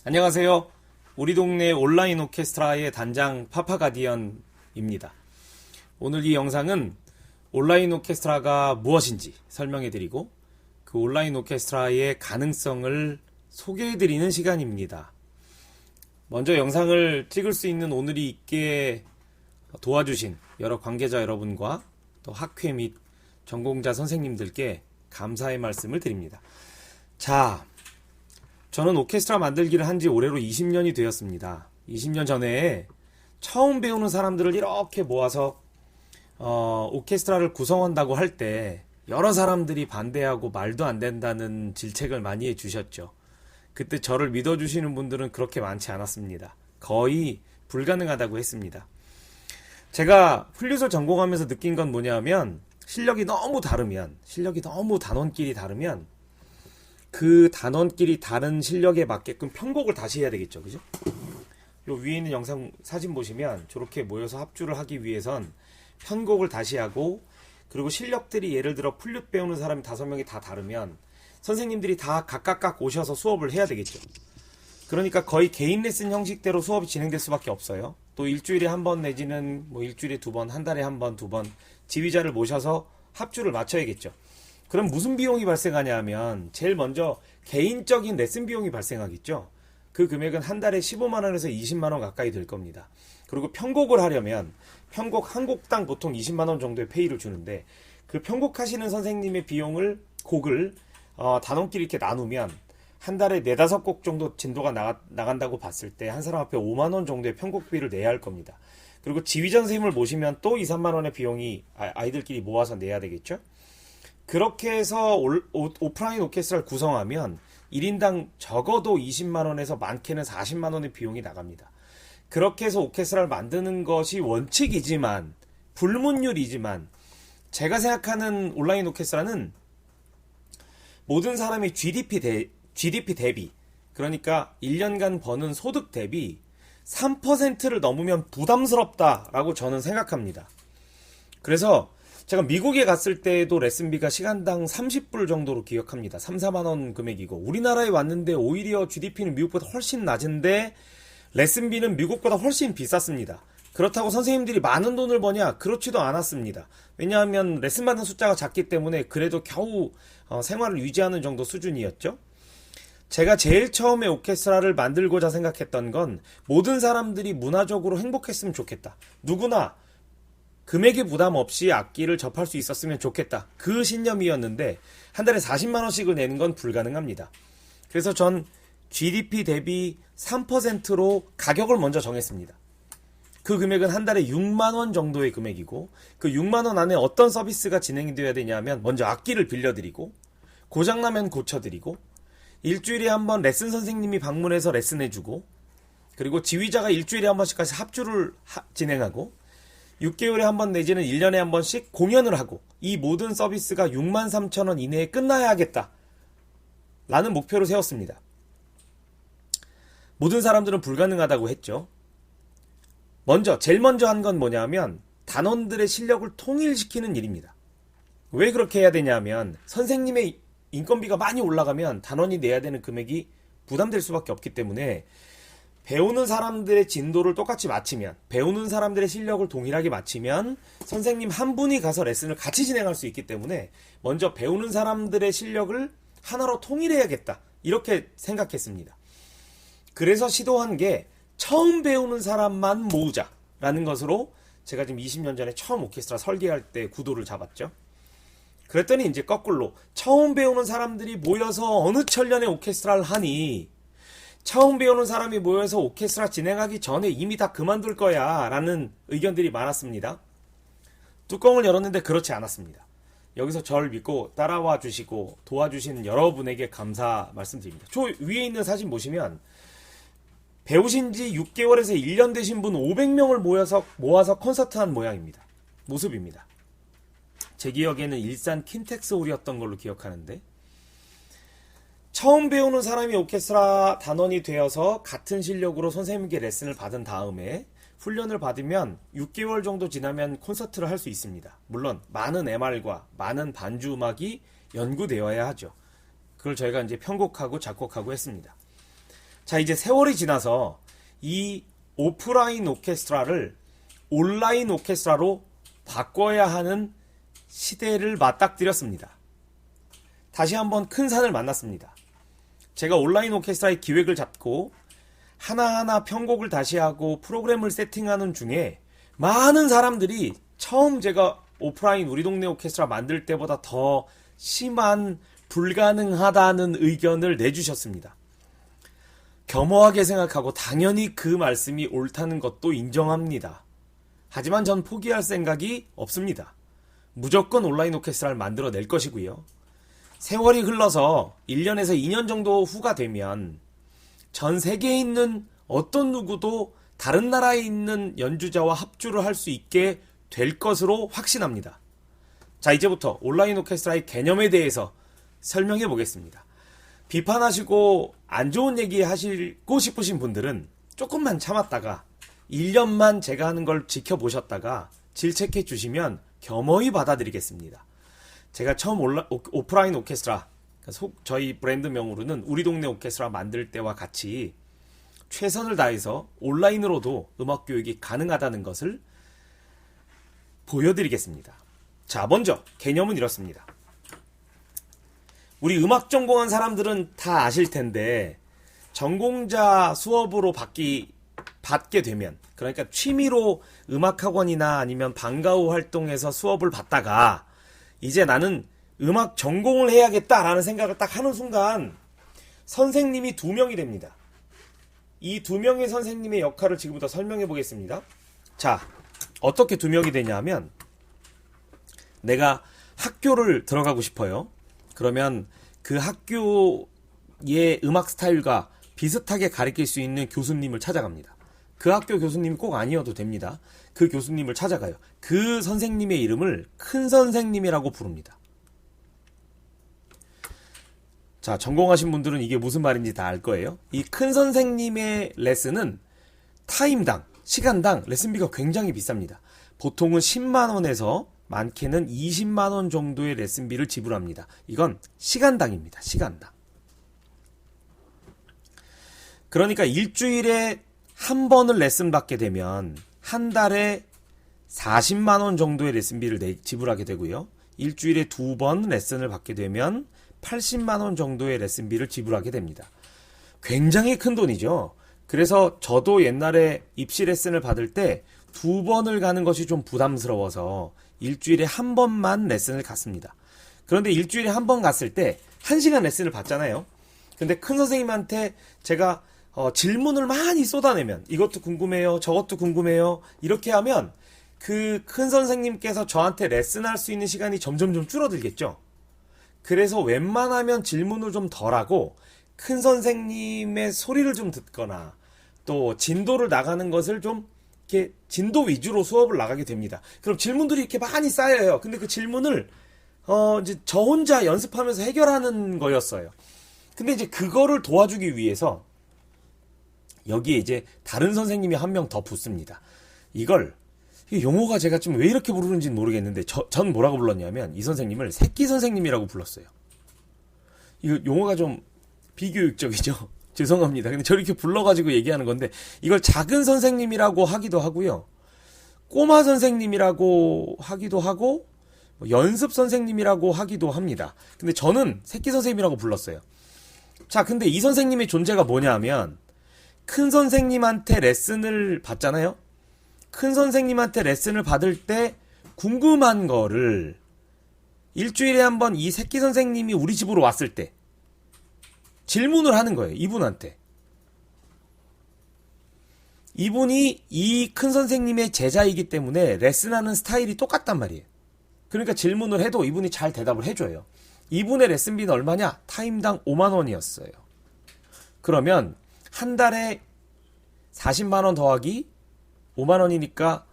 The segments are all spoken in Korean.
안녕하세요. 우리 동네 온라인 오케스트라의 단장 파파가디언입니다. 오늘 이 영상은 온라인 오케스트라가 무엇인지 설명해드리고 그 온라인 오케스트라의 가능성을 소개해드리는 시간입니다. 먼저 영상을 찍을 수 있는 오늘이 있게 도와주신 여러 관계자 여러분과 또 학회 및 전공자 선생님들께 감사의 말씀을 드립니다. 자, 저는 오케스트라 만들기를 한 지 올해로 20년이 되었습니다. 20년 전에 처음 배우는 사람들을 이렇게 모아서 오케스트라를 구성한다고 할 때 여러 사람들이 반대하고 말도 안 된다는 질책을 많이 해주셨죠. 그때 저를 믿어주시는 분들은 그렇게 많지 않았습니다. 거의 불가능하다고 했습니다. 제가 플룻을 전공하면서 느낀 건 뭐냐면 실력이 너무 단원끼리 다르면 그 단원끼리 다른 실력에 맞게끔 편곡을 다시 해야 되겠죠. 그죠? 요 위에 있는 영상 사진 보시면 저렇게 모여서 합주를 하기 위해선 편곡을 다시 하고, 그리고 실력들이 예를 들어 플룻 배우는 사람이 5명이 다 다르면 선생님들이 다 각각 오셔서 수업을 해야 되겠죠. 그러니까 거의 개인 레슨 형식대로 수업이 진행될 수밖에 없어요. 또 일주일에 한 번 내지는 뭐 일주일에 2번, 한 달에 한 번, 2번 지휘자를 모셔서 합주를 맞춰야겠죠. 그럼 무슨 비용이 발생하냐 하면 제일 먼저 개인적인 레슨 비용이 발생하겠죠. 그 금액은 한 달에 15만원에서 20만원 가까이 될 겁니다. 그리고 편곡을 하려면 편곡 한 곡당 보통 20만원 정도의 페이를 주는데, 그 편곡하시는 선생님의 비용을 곡을 단원끼리 이렇게 나누면 한 달에 4-5곡 정도 진도가 나간다고 봤을 때 한 사람 앞에 5만원 정도의 편곡비를 내야 할 겁니다. 그리고 지휘자 선생님을 모시면 또 2-3만원의 비용이 아이들끼리 모아서 내야 되겠죠. 그렇게 해서 오프라인 오케스트라를 구성하면 1인당 적어도 20만원에서 많게는 40만원의 비용이 나갑니다. 그렇게 해서 오케스트라를 만드는 것이 원칙이지만, 불문율이지만, 제가 생각하는 온라인 오케스트라는 모든 사람의 GDP 대비, 그러니까 1년간 버는 소득 대비 3%를 넘으면 부담스럽다라고 저는 생각합니다. 그래서 제가 미국에 갔을 때도 레슨비가 시간당 30불 정도로 기억합니다. 3-4만원 금액이고, 우리나라에 왔는데 오히려 GDP는 미국보다 훨씬 낮은데 레슨비는 미국보다 훨씬 비쌌습니다. 그렇다고 선생님들이 많은 돈을 버냐? 그렇지도 않았습니다. 왜냐하면 레슨 받는 숫자가 작기 때문에 그래도 겨우 생활을 유지하는 정도 수준이었죠. 제가 제일 처음에 오케스트라를 만들고자 생각했던 건 모든 사람들이 문화적으로 행복했으면 좋겠다. 누구나 금액의 부담 없이 악기를 접할 수 있었으면 좋겠다. 그 신념이었는데 한 달에 40만원씩을 내는 건 불가능합니다. 그래서 전 GDP 대비 3%로 가격을 먼저 정했습니다. 그 금액은 한 달에 6만원 정도의 금액이고, 그 6만원 안에 어떤 서비스가 진행이 되어야 되냐면 먼저 악기를 빌려드리고, 고장나면 고쳐드리고, 일주일에 한 번 레슨 선생님이 방문해서 레슨해주고, 그리고 지휘자가 일주일에 한 번씩까지 합주를 진행하고, 6개월에 한 번 내지는 1년에 한 번씩 공연을 하고, 이 모든 서비스가 63,000원 이내에 끝나야 하겠다 라는 목표를 세웠습니다. 모든 사람들은 불가능하다고 했죠. 제일 먼저 한 건 뭐냐면 단원들의 실력을 통일시키는 일입니다. 왜 그렇게 해야 되냐면 선생님의 인건비가 많이 올라가면 단원이 내야 되는 금액이 부담될 수밖에 없기 때문에, 배우는 사람들의 진도를 똑같이 맞추면, 배우는 사람들의 실력을 동일하게 맞추면 선생님 한 분이 가서 레슨을 같이 진행할 수 있기 때문에 먼저 배우는 사람들의 실력을 하나로 통일해야겠다, 이렇게 생각했습니다. 그래서 시도한 게 처음 배우는 사람만 모으자라는 것으로 제가 지금 20년 전에 처음 오케스트라 설계할 때 구도를 잡았죠. 그랬더니 이제 거꾸로 처음 배우는 사람들이 모여서 어느 천년에 오케스트라를 하니, 처음 배우는 사람이 모여서 오케스트라 진행하기 전에 이미 다 그만둘 거야 라는 의견들이 많았습니다. 뚜껑을 열었는데 그렇지 않았습니다. 여기서 저를 믿고 따라와 주시고 도와주시는 여러분에게 감사 말씀드립니다. 저 위에 있는 사진 보시면 배우신 지 6개월에서 1년 되신 분 500명을 모아서 콘서트한 모습입니다. 제 기억에는 일산 킨텍스홀이었던 걸로 기억하는데, 처음 배우는 사람이 오케스트라 단원이 되어서 같은 실력으로 선생님께 레슨을 받은 다음에 훈련을 받으면 6개월 정도 지나면 콘서트를 할 수 있습니다. 물론 많은 MR과 많은 반주 음악이 연구되어야 하죠. 그걸 저희가 이제 편곡하고 작곡하고 했습니다. 자, 이제 세월이 지나서 이 오프라인 오케스트라를 온라인 오케스트라로 바꿔야 하는 시대를 맞닥뜨렸습니다. 다시 한번 큰 산을 만났습니다. 제가 온라인 오케스트라의 기획을 잡고 하나하나 편곡을 다시 하고 프로그램을 세팅하는 중에 많은 사람들이 처음 제가 오프라인 우리 동네 오케스트라 만들 때보다 더 심한 불가능하다는 의견을 내주셨습니다. 겸허하게 생각하고 당연히 그 말씀이 옳다는 것도 인정합니다. 하지만 전 포기할 생각이 없습니다. 무조건 온라인 오케스트라를 만들어낼 것이고요. 세월이 흘러서 1년에서 2년 정도 후가 되면 전 세계에 있는 어떤 누구도 다른 나라에 있는 연주자와 합주를 할 수 있게 될 것으로 확신합니다. 자, 이제부터 온라인 오케스트라의 개념에 대해서 설명해 보겠습니다. 비판하시고 안 좋은 얘기 하시고 싶으신 분들은 조금만 참았다가 1년만 제가 하는 걸 지켜보셨다가 질책해 주시면 겸허히 받아들이겠습니다. 제가 처음 오프라인 오케스트라, 저희 브랜드명으로는 우리 동네 오케스트라 만들 때와 같이 최선을 다해서 온라인으로도 음악 교육이 가능하다는 것을 보여드리겠습니다. 자, 먼저 개념은 이렇습니다. 우리 음악 전공한 사람들은 다 아실 텐데 전공자 수업으로 받게 되면, 그러니까 취미로 음악학원이나 아니면 방과후 활동에서 수업을 받다가 이제 나는 음악 전공을 해야겠다라는 생각을 딱 하는 순간 선생님이 2명이 됩니다. 이 2명의 선생님의 역할을 지금부터 설명해 보겠습니다. 자, 어떻게 2명이 되냐 하면, 내가 학교를 들어가고 싶어요. 그러면 그 학교의 음악 스타일과 비슷하게 가르칠 수 있는 교수님을 찾아갑니다. 그 학교 교수님이 꼭 아니어도 됩니다. 그 교수님을 찾아가요. 그 선생님의 이름을 큰 선생님이라고 부릅니다. 자, 전공하신 분들은 이게 무슨 말인지 다 알 거예요. 이 큰 선생님의 레슨은 타임당, 시간당 레슨비가 굉장히 비쌉니다. 보통은 10만 원에서 많게는 20만 원 정도의 레슨비를 지불합니다. 이건 시간당입니다. 시간당. 그러니까 일주일에 한 번을 레슨 받게 되면 한 달에 40만 원 정도의 레슨비를 지불하게 되고요. 일주일에 2번 레슨을 받게 되면 80만 원 정도의 레슨비를 지불하게 됩니다. 굉장히 큰 돈이죠. 그래서 저도 옛날에 입시 레슨을 받을 때 2번을 가는 것이 좀 부담스러워서 일주일에 한 번만 레슨을 갔습니다. 그런데 일주일에 한 번 갔을 때 1시간 레슨을 받잖아요. 근데 큰 선생님한테 제가 질문을 많이 쏟아내면, 이것도 궁금해요, 저것도 궁금해요, 이렇게 하면 그 큰 선생님께서 저한테 레슨할 수 있는 시간이 점점 줄어들겠죠. 그래서 웬만하면 질문을 좀 덜하고 큰 선생님의 소리를 좀 듣거나 또 진도를 나가는 것을 좀 이렇게 진도 위주로 수업을 나가게 됩니다. 그럼 질문들이 이렇게 많이 쌓여요. 근데 그 질문을 이제 저 혼자 연습하면서 해결하는 거였어요. 근데 이제 그거를 도와주기 위해서 여기에 이제 다른 선생님이 한 명 더 붙습니다. 이걸 용어가 제가 좀 왜 이렇게 부르는지는 모르겠는데 전 뭐라고 불렀냐면 이 선생님을 새끼 선생님이라고 불렀어요. 이거 용어가 좀 비교육적이죠. 죄송합니다. 근데 저렇게 불러가지고 얘기하는 건데 이걸 작은 선생님이라고 하기도 하고요. 꼬마 선생님이라고 하기도 하고 연습 선생님이라고 하기도 합니다. 근데 저는 새끼 선생님이라고 불렀어요. 자, 근데 이 선생님의 존재가 뭐냐 하면 큰 선생님한테 레슨을 받잖아요. 큰 선생님한테 레슨을 받을 때 궁금한 거를 일주일에 한 번 이 새끼 선생님이 우리 집으로 왔을 때 질문을 하는 거예요. 이분한테. 이분이 이 큰 선생님의 제자이기 때문에 레슨하는 스타일이 똑같단 말이에요. 그러니까 질문을 해도 이분이 잘 대답을 해줘요. 이분의 레슨비는 얼마냐? 타임당 5만 원이었어요. 그러면 한 달에 40만 원 더하기 5만 원이니까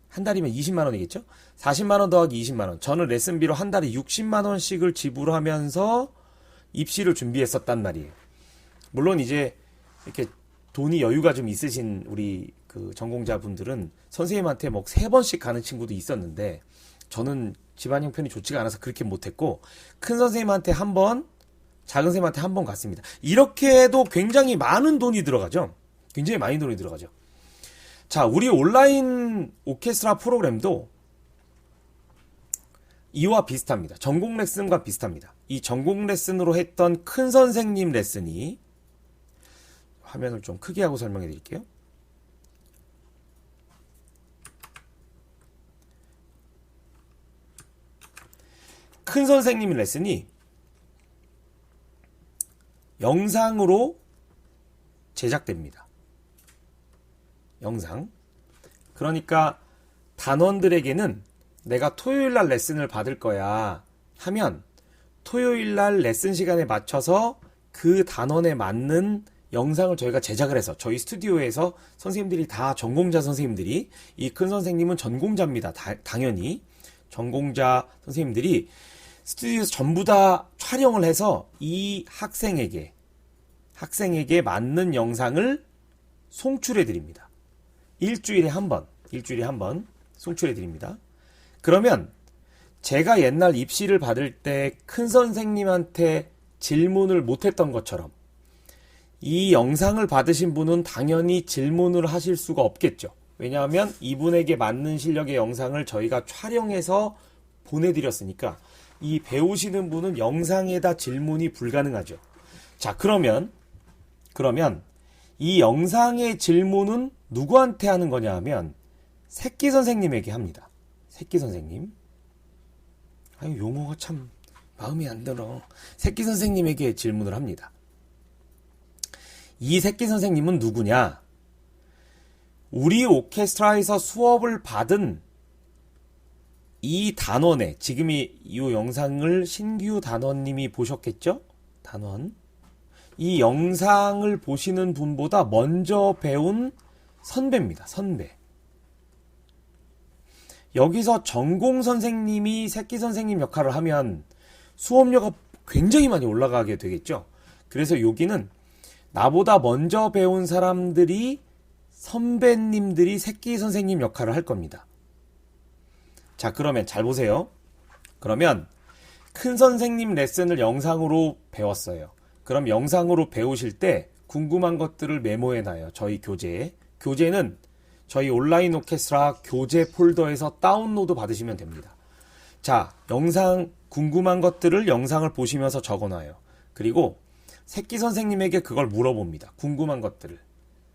한 달이면 20만 원이겠죠? 40만 원 더하기 20만 원. 저는 레슨비로 한 달에 60만 원씩을 지불하면서 입시를 준비했었단 말이에요. 물론 이제 이렇게 돈이 여유가 좀 있으신 우리 그 전공자분들은 선생님한테 뭐 3번씩 가는 친구도 있었는데 저는 집안 형편이 좋지가 않아서 그렇게 못했고 큰 선생님한테 한 번, 작은 쌤한테 한 번 갔습니다. 이렇게 해도 굉장히 많은 돈이 들어가죠. 굉장히 많은 돈이 들어가죠. 자, 우리 온라인 오케스트라 프로그램도 이와 비슷합니다. 전공 레슨과 비슷합니다. 이 전공 레슨으로 했던 큰 선생님 레슨이, 화면을 좀 크게 하고 설명해 드릴게요. 큰 선생님 레슨이 영상으로 제작됩니다. 영상. 그러니까 단원들에게는 내가 토요일날 레슨을 받을 거야 하면 토요일날 레슨 시간에 맞춰서 그 단원에 맞는 영상을 저희가 제작을 해서, 저희 스튜디오에서 선생님들이 다 전공자 선생님들이, 이 큰 선생님은 전공자입니다. 당연히 전공자 선생님들이 스튜디오에서 전부 다 촬영을 해서 이 학생에게 맞는 영상을 송출해 드립니다. 일주일에 한 번 송출해 드립니다. 그러면 제가 옛날 입시를 받을 때 큰 선생님한테 질문을 못했던 것처럼 이 영상을 받으신 분은 당연히 질문을 하실 수가 없겠죠. 왜냐하면 이분에게 맞는 실력의 영상을 저희가 촬영해서 보내드렸으니까 이 배우시는 분은 영상에다 질문이 불가능하죠. 자, 그러면 이 영상의 질문은 누구한테 하는 거냐 하면 새끼 선생님에게 합니다. 새끼 선생님. 아유, 용어가 참 마음에 안 들어. 새끼 선생님에게 질문을 합니다. 이 새끼 선생님은 누구냐? 우리 오케스트라에서 수업을 받은 이 단원에, 지금 이 영상을 신규 단원님이 보셨겠죠? 단원. 이 영상을 보시는 분보다 먼저 배운 선배입니다. 선배. 여기서 전공 선생님이 새끼 선생님 역할을 하면 수업료가 굉장히 많이 올라가게 되겠죠. 그래서 여기는 나보다 먼저 배운 사람들이, 선배님들이 새끼 선생님 역할을 할 겁니다. 자, 그러면 잘 보세요. 그러면 큰 선생님 레슨을 영상으로 배웠어요. 그럼 영상으로 배우실 때 궁금한 것들을 메모해놔요. 저희 교재에. 교재는 저희 온라인 오케스트라 교재 폴더에서 다운로드 받으시면 됩니다. 자, 영상 궁금한 것들을 영상을 보시면서 적어놔요. 그리고 새끼 선생님에게 그걸 물어봅니다. 궁금한 것들을.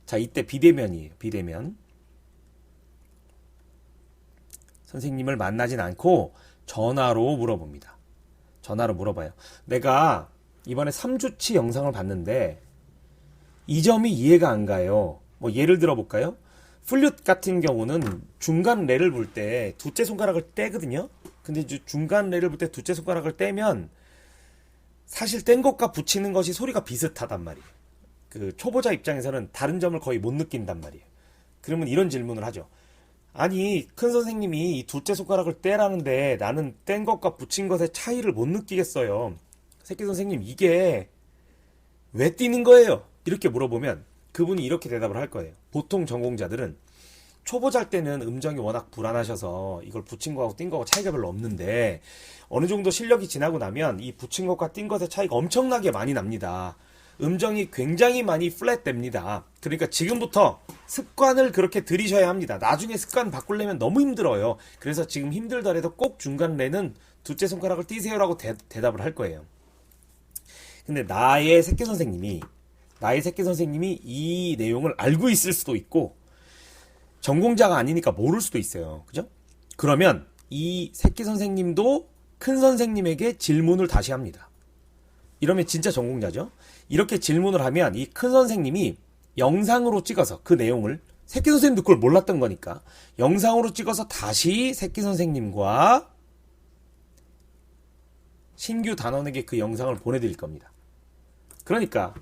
자, 이때 비대면이에요. 비대면. 선생님을 만나진 않고 전화로 물어봅니다. 전화로 물어봐요. 내가 이번에 3주치 영상을 봤는데 이 점이 이해가 안 가요. 뭐 예를 들어 볼까요? 플룻 같은 경우는 중간 레를 불 때 두째 손가락을 떼거든요. 근데 이제 중간 레를 불 때 두째 손가락을 떼면 사실 뗀 것과 붙이는 것이 소리가 비슷하단 말이에요. 그 초보자 입장에서는 다른 점을 거의 못 느낀단 말이에요. 그러면 이런 질문을 하죠. 아니, 큰 선생님이 이 둘째 손가락을 떼라는데 나는 뗀 것과 붙인 것의 차이를 못 느끼겠어요. 새끼 선생님, 이게 왜 띄는 거예요? 이렇게 물어보면 그분이 이렇게 대답을 할 거예요. 보통 전공자들은 초보자일 때는 음정이 워낙 불안하셔서 이걸 붙인 거하고 띈 거하고 차이가 별로 없는데 어느 정도 실력이 지나고 나면 이 붙인 것과 띈 것의 차이가 엄청나게 많이 납니다. 음정이 굉장히 많이 플랫 됩니다. 그러니까 지금부터 습관을 그렇게 들이셔야 합니다. 나중에 습관 바꾸려면 너무 힘들어요. 그래서 지금 힘들더라도 꼭 중간 레는 둘째 손가락을 띄세요라고 대답을 할 거예요. 근데 나의 새끼 선생님이 이 내용을 알고 있을 수도 있고 전공자가 아니니까 모를 수도 있어요. 그죠? 그러면 이 새끼 선생님도 큰 선생님에게 질문을 다시 합니다. 이러면 진짜 전공자죠. 이렇게 질문을 하면 이 큰 선생님이 영상으로 찍어서 그 내용을, 새끼 선생님도 그걸 몰랐던 거니까 영상으로 찍어서 다시 새끼 선생님과 신규 단원에게 그 영상을 보내드릴 겁니다. 그러니까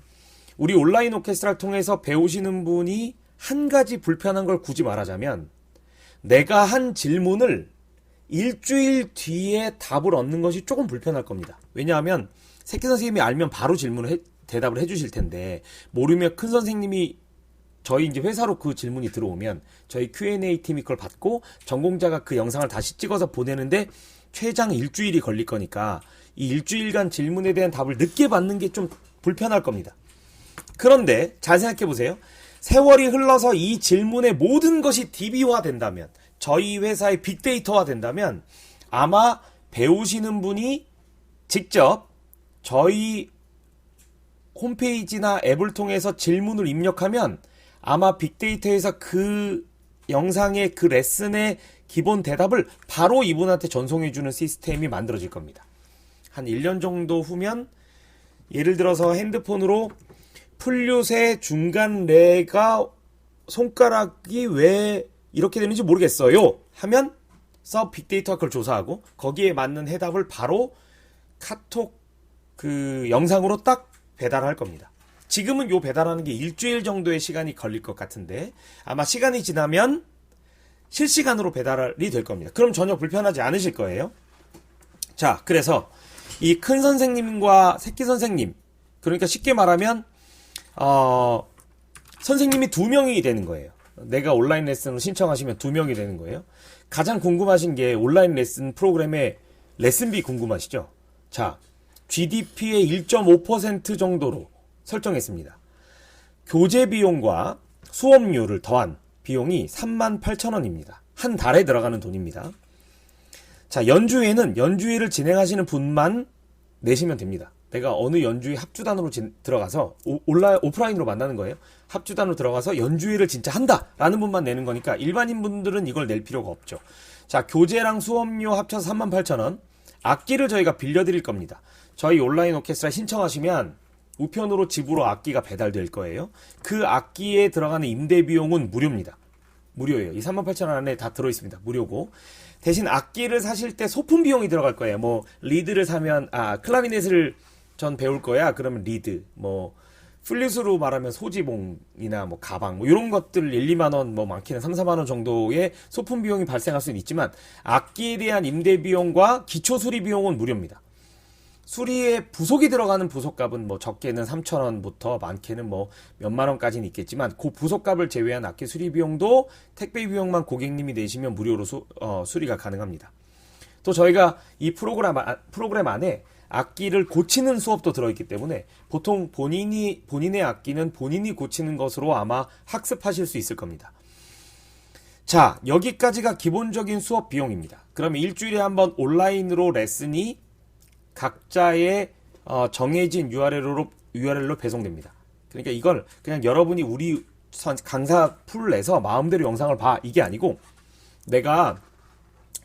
우리 온라인 오케스트라를 통해서 배우시는 분이 한 가지 불편한 걸 굳이 말하자면 내가 한 질문을 일주일 뒤에 답을 얻는 것이 조금 불편할 겁니다. 왜냐하면 새끼 선생님이 알면 바로 대답을 해주실 텐데 모르면 큰 선생님이 저희 이제 회사로 그 질문이 들어오면 저희 Q&A 팀이 그걸 받고 전공자가 그 영상을 다시 찍어서 보내는데 최장 일주일이 걸릴 거니까 이 일주일간 질문에 대한 답을 늦게 받는 게 좀 불편할 겁니다. 그런데 잘 생각해 보세요. 세월이 흘러서 이 질문의 모든 것이 DB화 된다면, 저희 회사의 빅데이터화 된다면 아마 배우시는 분이 직접 저희 홈페이지나 앱을 통해서 질문을 입력하면 아마 빅데이터에서 그 영상의 그 레슨의 기본 대답을 바로 이분한테 전송해주는 시스템이 만들어질 겁니다. 한 1년 정도 후면 예를 들어서 핸드폰으로 플룻의 중간 레가 손가락이 왜 이렇게 되는지 모르겠어요 하면 빅데이터가 그걸 조사하고 거기에 맞는 해답을 바로 카톡 그 영상으로 딱 배달할 겁니다. 지금은 요 배달하는 게 일주일 정도의 시간이 걸릴 것 같은데 아마 시간이 지나면 실시간으로 배달이 될 겁니다. 그럼 전혀 불편하지 않으실 거예요. 자, 그래서 이 큰 선생님과 새끼 선생님, 그러니까 쉽게 말하면 선생님이 2명이 되는 거예요. 내가 온라인 레슨을 신청하시면 2명이 되는 거예요. 가장 궁금하신 게 온라인 레슨 프로그램의 레슨비 궁금하시죠? 자, GDP의 1.5% 정도로 설정했습니다. 교재 비용과 수업료를 더한 비용이 38,000원입니다. 한 달에 들어가는 돈입니다. 자, 연주회는 연주회를 진행하시는 분만 내시면 됩니다. 내가 어느 연주회 합주단으로 들어가서 오프라인으로 만나는 거예요. 합주단으로 들어가서 연주회를 진짜 한다라는 분만 내는 거니까 일반인 분들은 이걸 낼 필요가 없죠. 자, 교재랑 수업료 합쳐서 38,000원. 악기를 저희가 빌려드릴 겁니다. 저희 온라인 오케스트라 신청하시면 우편으로 집으로 악기가 배달될 거예요. 그 악기에 들어가는 임대 비용은 무료입니다. 무료예요. 이 38,000원 안에 다 들어있습니다. 무료고. 대신 악기를 사실 때 소품 비용이 들어갈 거예요. 뭐 리드를 사면 클라리넷을 전 배울 거야. 그러면 리드, 뭐 플룻으로 말하면 소지봉이나 뭐 가방, 뭐 이런 것들 1, 2만 원, 뭐 많게는 3, 4만 원 정도의 소품 비용이 발생할 수는 있지만 악기에 대한 임대 비용과 기초 수리 비용은 무료입니다. 수리에 부속이 들어가는 부속값은 뭐 적게는 3,000원부터 많게는 뭐 몇만 원까지는 있겠지만 그 부속값을 제외한 악기 수리 비용도 택배 비용만 고객님이 내시면 무료로 수리가 가능합니다. 또 저희가 이 프로그램 안에 악기를 고치는 수업도 들어있기 때문에 보통 본인의 악기는 본인이 고치는 것으로 아마 학습하실 수 있을 겁니다. 자, 여기까지가 기본적인 수업 비용입니다. 그러면 일주일에 한번 온라인으로 레슨이 각자의 정해진 URL로 배송됩니다. 그러니까 이걸 그냥 여러분이 우리 강사 풀 내서 마음대로 영상을 봐, 이게 아니고 내가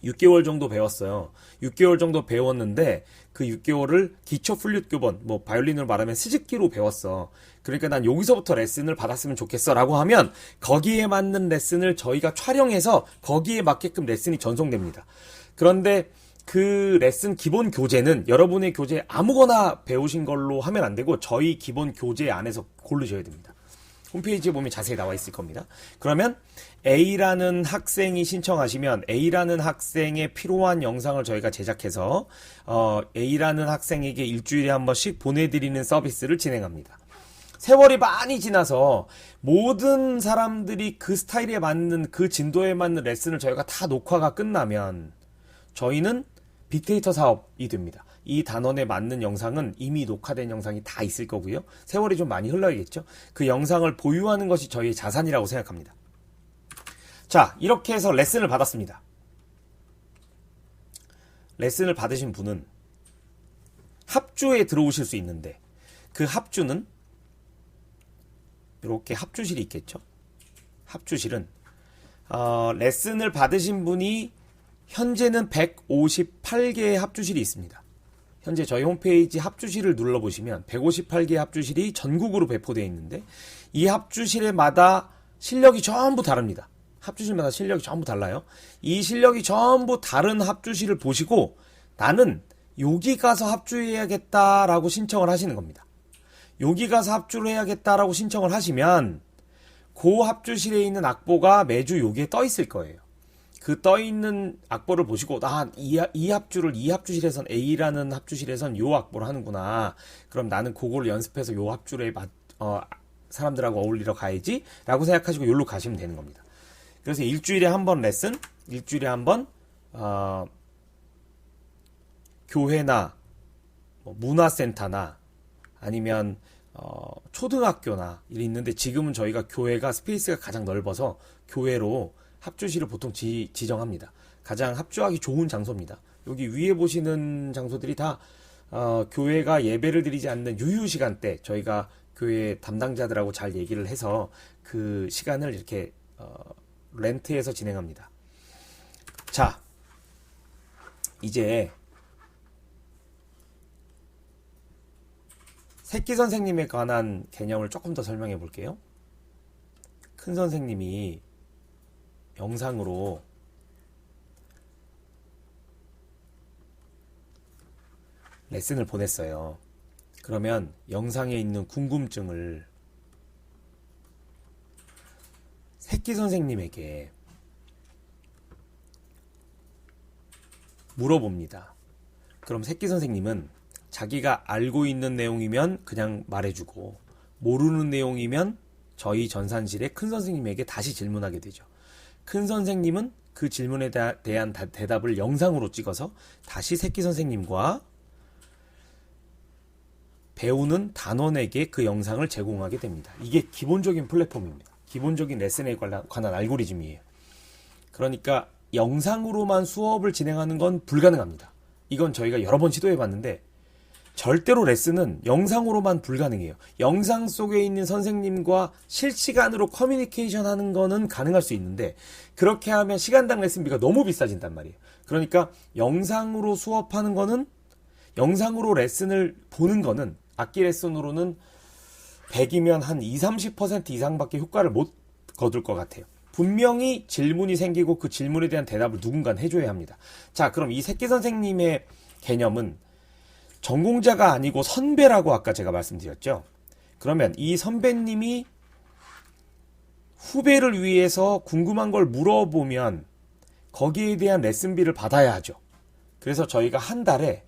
6개월 정도 배웠어요. 6개월 정도 배웠는데 그 6개월을 기초 플룻 교본, 뭐 바이올린으로 말하면 스즈키로 배웠어. 그러니까 난 여기서부터 레슨을 받았으면 좋겠어 라고 하면 거기에 맞는 레슨을 저희가 촬영해서 거기에 맞게끔 레슨이 전송됩니다. 그런데 그 레슨 기본 교재는 여러분의 교재 아무거나 배우신 걸로 하면 안 되고 저희 기본 교재 안에서 고르셔야 됩니다. 홈페이지에 보면 자세히 나와 있을 겁니다. 그러면 A라는 학생이 신청하시면 A라는 학생에 필요한 영상을 저희가 제작해서 A라는 학생에게 일주일에 한 번씩 보내드리는 서비스를 진행합니다. 세월이 많이 지나서 모든 사람들이 그 스타일에 맞는 그 진도에 맞는 레슨을 저희가 다 녹화가 끝나면 저희는 빅데이터 사업이 됩니다. 이 단원에 맞는 영상은 이미 녹화된 영상이 다 있을 거고요. 세월이 좀 많이 흘러야겠죠. 그 영상을 보유하는 것이 저희의 자산이라고 생각합니다. 자, 이렇게 해서 레슨을 받았습니다. 레슨을 받으신 분은 합주에 들어오실 수 있는데 그 합주는 이렇게 합주실이 있겠죠. 합주실은 레슨을 받으신 분이 현재는 158개의 합주실이 있습니다. 현재 저희 홈페이지 합주실을 눌러보시면 158개의 합주실이 전국으로 배포되어 있는데 이 합주실마다 실력이 전부 다릅니다. 합주실마다 실력이 전부 달라요. 이 실력이 전부 다른 합주실을 보시고 나는 여기 가서 합주해야겠다라고 신청을 하시는 겁니다. 여기 가서 합주를 해야겠다라고 신청을 하시면 그 합주실에 있는 악보가 매주 여기에 떠 있을 거예요. 그 떠있는 악보를 보시고 이 합주를 이 합주실에선 A라는 합주실에선 요 악보를 하는구나. 그럼 나는 그거를 연습해서 요 합주에 사람들하고 어울리러 가야지 라고 생각하시고 여기로 가시면 되는 겁니다. 그래서 일주일에 한 번 레슨, 일주일에 한 번 교회나 뭐 문화센터나 아니면 초등학교나 이리 있는데, 지금은 저희가 교회가 스페이스가 가장 넓어서 교회로 합주실을 보통 지정합니다. 가장 합주하기 좋은 장소입니다. 여기 위에 보시는 장소들이 다 교회가 예배를 드리지 않는 유휴 시간대, 저희가 교회 담당자들하고 잘 얘기를 해서 그 시간을 이렇게 렌트해서 진행합니다. 자, 이제 새끼 선생님에 관한 개념을 조금 더 설명해 볼게요. 큰 선생님이 영상으로 레슨을 보냈어요. 그러면 영상에 있는 궁금증을 새끼 선생님에게 물어봅니다. 그럼 새끼 선생님은 자기가 알고 있는 내용이면 그냥 말해주고, 모르는 내용이면 저희 전산실의 큰 선생님에게 다시 질문하게 되죠. 큰 선생님은 그 질문에 대한 대답을 영상으로 찍어서 다시 새끼 선생님과 배우는 단원에게 그 영상을 제공하게 됩니다. 이게 기본적인 플랫폼입니다. 기본적인 레슨에 관한 알고리즘이에요. 그러니까 영상으로만 수업을 진행하는 건 불가능합니다. 이건 저희가 여러 번 시도해 봤는데 절대로 레슨은 영상으로만 불가능해요. 영상 속에 있는 선생님과 실시간으로 커뮤니케이션 하는 거는 가능할 수 있는데, 그렇게 하면 시간당 레슨비가 너무 비싸진단 말이에요. 그러니까 영상으로 수업하는 거는, 영상으로 레슨을 보는 거는 악기 레슨으로는 100이면 한 20-30% 이상밖에 효과를 못 거둘 것 같아요. 분명히 질문이 생기고 그 질문에 대한 대답을 누군가 해줘야 합니다. 자, 그럼 이 새끼 선생님의 개념은 전공자가 아니고 선배라고 아까 제가 말씀드렸죠. 그러면 이 선배님이 후배를 위해서 궁금한 걸 물어보면 거기에 대한 레슨비를 받아야 하죠. 그래서 저희가 한 달에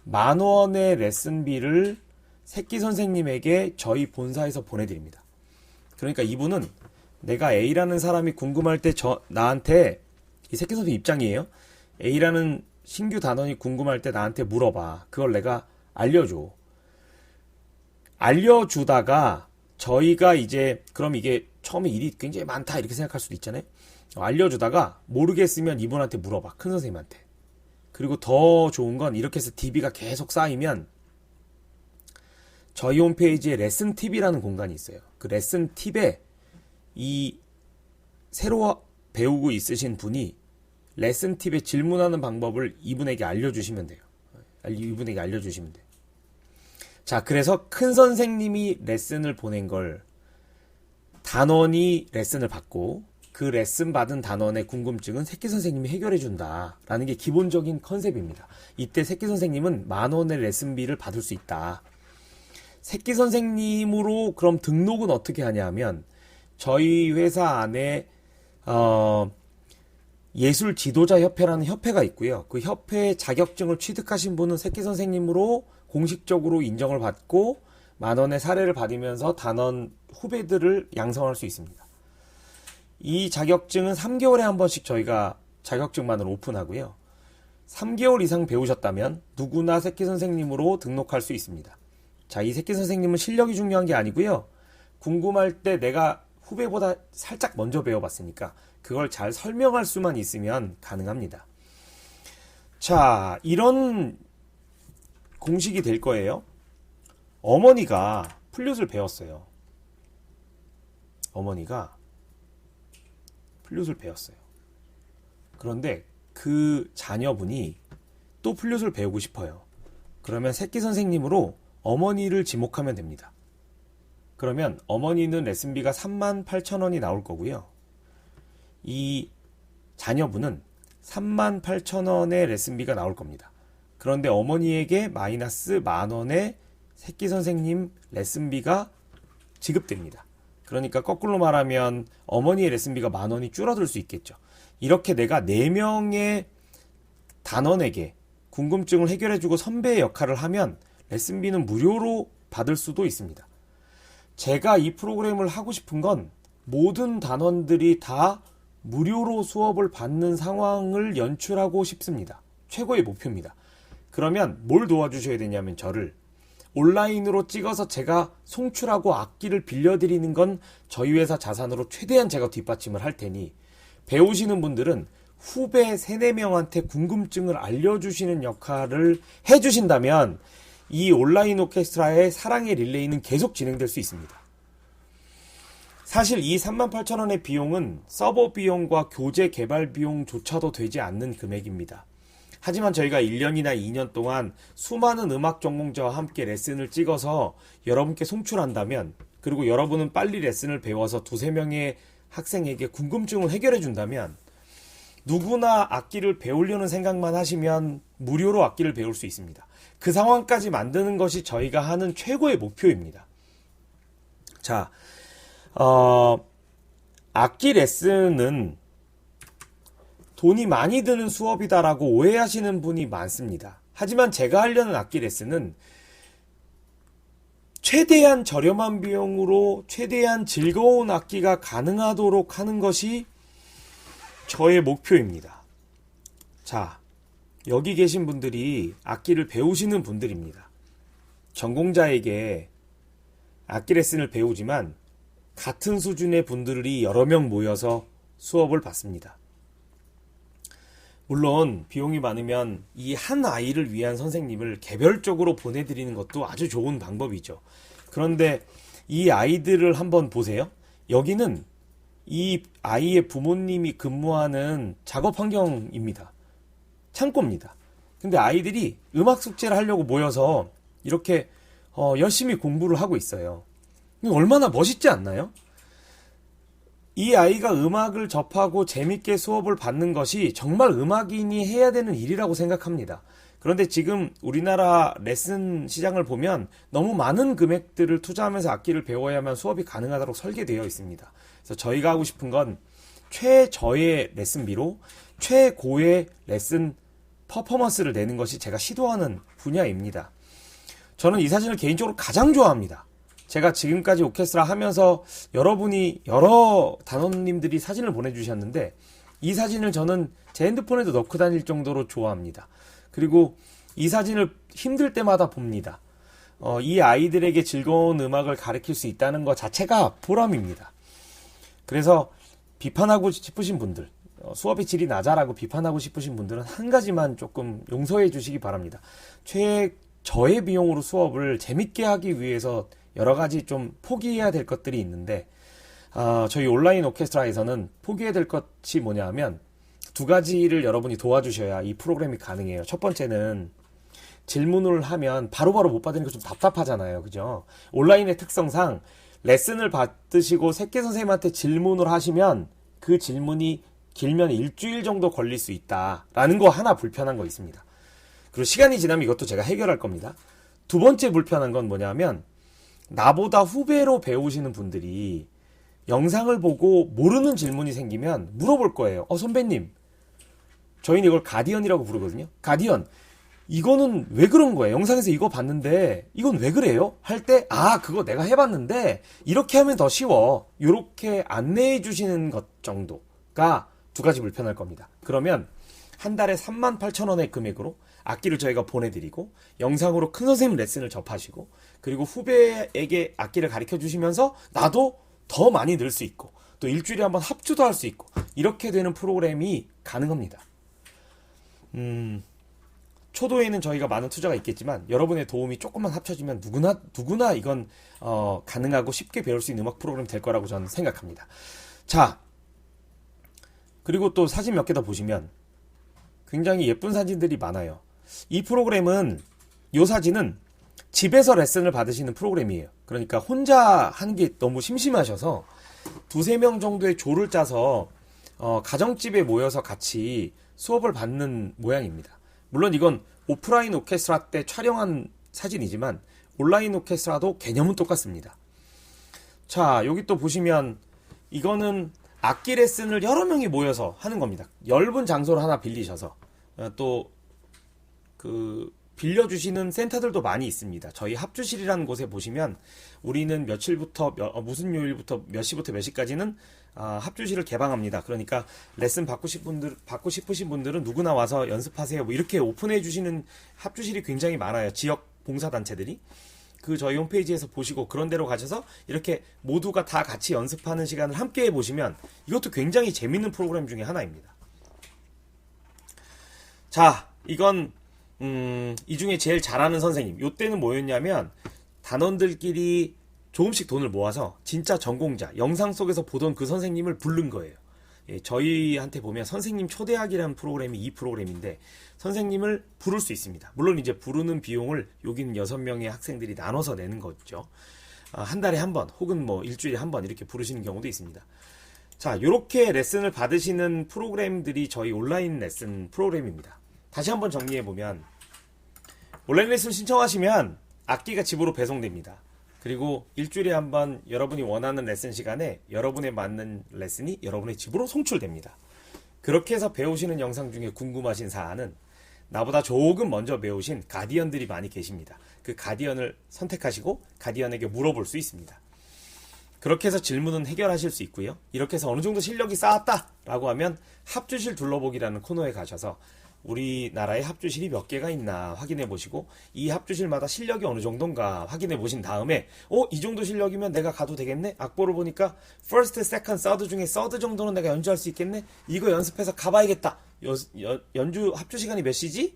10,000원의 레슨비를 새끼 선생님에게 저희 본사에서 보내드립니다. 그러니까 이분은 내가 A라는 사람이 궁금할 때 나한테, 이 새끼 선생님 입장이에요. A라는 신규 단원이 궁금할 때 나한테 물어봐. 그걸 내가 알려줘. 알려주다가 저희가 이제, 그럼 이게 처음에 일이 굉장히 많다 이렇게 생각할 수도 있잖아요. 알려주다가 모르겠으면 이분한테 물어봐. 큰 선생님한테. 그리고 더 좋은 건 이렇게 해서 DB가 계속 쌓이면 저희 홈페이지에 레슨 팁이라는 공간이 있어요. 그 레슨 팁에 이 새로 배우고 있으신 분이 레슨 팁에 질문하는 방법을 이분에게 알려주시면 돼요. 이분에게 알려주시면 돼요. 자, 그래서 큰 선생님이 레슨을 보낸 걸 단원이 레슨을 받고, 그 레슨 받은 단원의 궁금증은 새끼 선생님이 해결해 준다라는 게 기본적인 컨셉입니다. 이때 새끼 선생님은 10,000원의 레슨비를 받을 수 있다. 새끼 선생님으로 그럼 등록은 어떻게 하냐 하면, 저희 회사 안에 예술 지도자 협회라는 협회가 있고요. 그 협회 자격증을 취득하신 분은 새끼 선생님으로 공식적으로 인정을 받고 10,000원의 사례를 받으면서 단원 후배들을 양성할 수 있습니다. 이 자격증은 3개월에 한 번씩 저희가 자격증만을 오픈하고요. 3개월 이상 배우셨다면 누구나 새끼 선생님으로 등록할 수 있습니다. 자, 이 새끼 선생님은 실력이 중요한 게 아니고요. 궁금할 때 내가 후배보다 살짝 먼저 배워봤으니까 그걸 잘 설명할 수만 있으면 가능합니다. 자, 이런 공식이 될 거예요. 어머니가 플룻을 배웠어요. 어머니가 플룻을 배웠어요. 그런데 그 자녀분이 또 플룻을 배우고 싶어요. 그러면 새끼 선생님으로 어머니를 지목하면 됩니다. 그러면 어머니는 레슨비가 38,000원이 나올 거고요. 이 자녀분은 38,000원의 레슨비가 나올 겁니다. 그런데 어머니에게 마이너스 10,000원의 새끼 선생님 레슨비가 지급됩니다. 그러니까 거꾸로 말하면 어머니의 레슨비가 10,000원이 줄어들 수 있겠죠. 이렇게 내가 4명의 단원에게 궁금증을 해결해주고 선배의 역할을 하면 레슨비는 무료로 받을 수도 있습니다. 제가 이 프로그램을 하고 싶은 건 모든 단원들이 다 무료로 수업을 받는 상황을 연출하고 싶습니다. 최고의 목표입니다. 그러면 뭘 도와주셔야 되냐면 저를 온라인으로 찍어서 제가 송출하고 악기를 빌려드리는 건 저희 회사 자산으로 최대한 제가 뒷받침을 할 테니 배우시는 분들은 후배 3, 4명한테 궁금증을 알려주시는 역할을 해주신다면 이 온라인 오케스트라의 사랑의 릴레이는 계속 진행될 수 있습니다. 사실 이 38,000원의 비용은 서버 비용과 교재 개발 비용조차도 되지 않는 금액입니다. 하지만 저희가 1년이나 2년 동안 수많은 음악 전공자와 함께 레슨을 찍어서 여러분께 송출한다면, 그리고 여러분은 빨리 레슨을 배워서 2, 3명의 학생에게 궁금증을 해결해 준다면 누구나 악기를 배우려는 생각만 하시면 무료로 악기를 배울 수 있습니다. 그 상황까지 만드는 것이 저희가 하는 최고의 목표입니다. 자, 악기 레슨은 돈이 많이 드는 수업이다라고 오해하시는 분이 많습니다. 하지만 제가 하려는 악기 레슨은 최대한 저렴한 비용으로 최대한 즐거운 악기가 가능하도록 하는 것이 저의 목표입니다. 자, 여기 계신 분들이 악기를 배우시는 분들입니다. 전공자에게 악기 레슨을 배우지만 같은 수준의 분들이 여러 명 모여서 수업을 받습니다. 물론 비용이 많으면 이 한 아이를 위한 선생님을 개별적으로 보내드리는 것도 아주 좋은 방법이죠. 그런데 이 아이들을 한번 보세요. 여기는 이 아이의 부모님이 근무하는 작업 환경입니다. 창고입니다. 근데 아이들이 음악 숙제를 하려고 모여서 이렇게 열심히 공부를 하고 있어요. 얼마나 멋있지 않나요? 이 아이가 음악을 접하고 재밌게 수업을 받는 것이 정말 음악인이 해야 되는 일이라고 생각합니다. 그런데 지금 우리나라 레슨 시장을 보면 너무 많은 금액들을 투자하면서 악기를 배워야만 수업이 가능하도록 설계되어 있습니다. 그래서 저희가 하고 싶은 건 최저의 레슨비로 최고의 레슨 퍼포먼스를 내는 것이 제가 시도하는 분야입니다. 저는 이 사진을 개인적으로 가장 좋아합니다. 제가 지금까지 오케스트라 하면서 여러 단원님들이 사진을 보내주셨는데 이 사진을 저는 제 핸드폰에도 넣고 다닐 정도로 좋아합니다. 그리고 이 사진을 힘들 때마다 봅니다. 이 아이들에게 즐거운 음악을 가르칠 수 있다는 것 자체가 보람입니다. 그래서 비판하고 싶으신 분들, 수업의 질이 낮아라고 비판하고 싶으신 분들은 한 가지만 조금 용서해 주시기 바랍니다. 저의 비용으로 수업을 재밌게 하기 위해서 여러 가지 좀 포기해야 될 것들이 있는데 저희 온라인 오케스트라에서는 포기해야 될 것이 뭐냐 하면 2가지를 여러분이 도와주셔야 이 프로그램이 가능해요. 첫 번째는 질문을 하면 바로바로 못 받으니까 좀 답답하잖아요. 그죠? 온라인의 특성상 레슨을 받으시고 새끼 선생님한테 질문을 하시면 그 질문이 길면 일주일 정도 걸릴 수 있다라는 거 하나 불편한 거 있습니다. 그리고 시간이 지나면 이것도 제가 해결할 겁니다. 2번째 불편한 건 뭐냐면 나보다 후배로 배우시는 분들이 영상을 보고 모르는 질문이 생기면 물어볼 거예요. 선배님, 저희는 이걸 가디언이라고 부르거든요. 가디언, 이거는 왜 그런 거예요? 영상에서 이거 봤는데 이건 왜 그래요? 할 때 그거 내가 해봤는데 이렇게 하면 더 쉬워. 이렇게 안내해 주시는 것 정도가 2가지 불편할 겁니다. 그러면 한 달에 38,000원의 금액으로 악기를 저희가 보내드리고 영상으로 큰 선생님 레슨을 접하시고 그리고 후배에게 악기를 가르쳐 주시면서 나도 더 많이 늘 수 있고 또 일주일에 한번 합주도 할 수 있고 이렇게 되는 프로그램이 가능합니다. 초도에는 저희가 많은 투자가 있겠지만 여러분의 도움이 조금만 합쳐지면 누구나 이건 가능하고 쉽게 배울 수 있는 음악 프로그램이 될 거라고 저는 생각합니다. 자, 그리고 또 사진 몇 개 더 보시면 굉장히 예쁜 사진들이 많아요. 이 프로그램은, 이 사진은 집에서 레슨을 받으시는 프로그램이에요. 그러니까 혼자 하는 게 너무 심심하셔서 2, 3명 정도의 조를 짜서 가정집에 모여서 같이 수업을 받는 모양입니다. 물론 이건 오프라인 오케스트라 때 촬영한 사진이지만 온라인 오케스트라도 개념은 똑같습니다. 자, 여기 또 보시면 이거는 악기 레슨을 여러 명이 모여서 하는 겁니다. 넓은 장소를 하나 빌리셔서 또 빌려주시는 센터들도 많이 있습니다. 저희 합주실이라는 곳에 보시면 우리는 며칠부터 무슨 요일부터 몇 시부터 몇 시까지는 합주실을 개방합니다. 그러니까 레슨 받고 싶으신 분들은 누구나 와서 연습하세요. 뭐 이렇게 오픈해 주시는 합주실이 굉장히 많아요. 지역 봉사단체들이. 그 저희 홈페이지에서 보시고 그런 데로 가셔서 이렇게 모두가 다 같이 연습하는 시간을 함께 해보시면 이것도 굉장히 재밌는 프로그램 중에 하나입니다. 자, 이건 이 중에 제일 잘하는 선생님. 요때는 뭐였냐면 단원들끼리 조금씩 돈을 모아서 진짜 전공자, 영상 속에서 보던 그 선생님을 부른 거예요. 예, 저희한테 보면 선생님 초대하기라는 프로그램이 이 프로그램인데 선생님을 부를 수 있습니다. 물론 이제 부르는 비용을 여기는 6명의 학생들이 나눠서 내는 거죠. 한 달에 한 번 혹은 뭐 일주일에 한 번 이렇게 부르시는 경우도 있습니다. 자, 요렇게 레슨을 받으시는 프로그램들이 저희 온라인 레슨 프로그램입니다. 다시 한번 정리해보면 온라인 레슨 신청하시면 악기가 집으로 배송됩니다. 그리고 일주일에 한 번 여러분이 원하는 레슨 시간에 여러분에 맞는 레슨이 여러분의 집으로 송출됩니다. 그렇게 해서 배우시는 영상 중에 궁금하신 사안은 나보다 조금 먼저 배우신 가디언들이 많이 계십니다. 그 가디언을 선택하시고 가디언에게 물어볼 수 있습니다. 그렇게 해서 질문은 해결하실 수 있고요. 이렇게 해서 어느 정도 실력이 쌓았다 라고 하면 합주실 둘러보기라는 코너에 가셔서 우리나라에 합주실이 몇 개가 있나 확인해 보시고 이 합주실마다 실력이 어느 정도인가 확인해 보신 다음에 이 정도 실력이면 내가 가도 되겠네? 악보를 보니까 first, second, third 중에 third 정도는 내가 연주할 수 있겠네? 이거 연습해서 가봐야겠다. 연주 합주 시간이 몇 시지?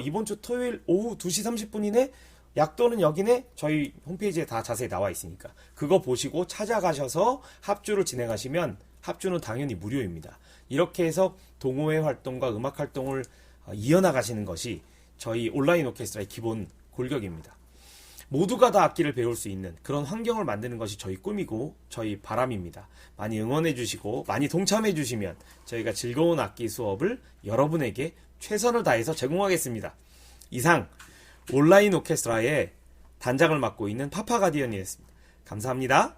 이번 주 토요일 오후 2시 30분이네? 약도는 여기네? 저희 홈페이지에 다 자세히 나와 있으니까 그거 보시고 찾아가셔서 합주를 진행하시면 합주는 당연히 무료입니다. 이렇게 해서 동호회 활동과 음악 활동을 이어나가시는 것이 저희 온라인 오케스트라의 기본 골격입니다. 모두가 다 악기를 배울 수 있는 그런 환경을 만드는 것이 저희 꿈이고 저희 바람입니다. 많이 응원해 주시고 많이 동참해 주시면 저희가 즐거운 악기 수업을 여러분에게 최선을 다해서 제공하겠습니다. 이상 온라인 오케스트라의 단장을 맡고 있는 파파가디언이었습니다. 감사합니다.